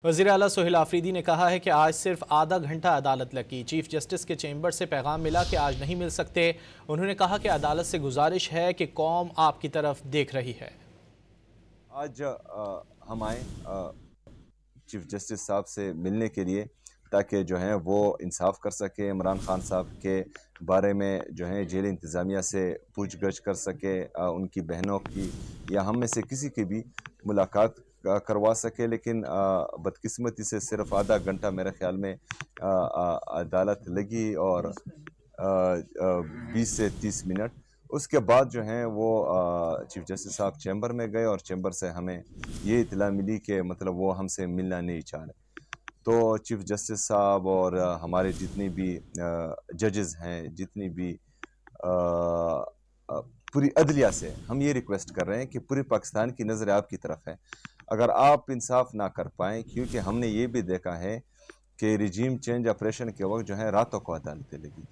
वज़ीर आला सोहेल आफरीदी ने कहा है कि आज सिर्फ आधा घंटा अदालत लगी। चीफ जस्टिस के चैम्बर से पैगाम मिला कि आज नहीं मिल सकते। उन्होंने कहा कि अदालत से गुजारिश है कि कौम आपकी तरफ देख रही है। आज हम आए चीफ जस्टिस साहब से मिलने के लिए, ताकि जो है वो इंसाफ कर सके, इमरान खान साहब के बारे में जो है जेल इंतज़ामिया से पूछ गछ कर सके, उनकी बहनों की या हम में से किसी की भी मुलाकात करवा सके। लेकिन बदकिस्मती से सिर्फ आधा घंटा मेरे ख्याल में अदालत लगी और 20 से 30 मिनट। उसके बाद जो है वो चीफ जस्टिस साहब चैम्बर में गए और चैम्बर से हमें ये इत्तला मिली कि मतलब वो हमसे मिलना नहीं चाह रहे। तो चीफ जस्टिस साहब और हमारे जितने भी जजेस हैं, जितनी भी पूरी अदलिया से हम ये रिक्वेस्ट कर रहे हैं कि पूरे पाकिस्तान की नज़र आपकी तरफ है। अगर आप इंसाफ ना कर पाएँ, क्योंकि हमने ये भी देखा है कि रिजीम चेंज ऑपरेशन के वक्त जो है रातों को अदालतें लगी।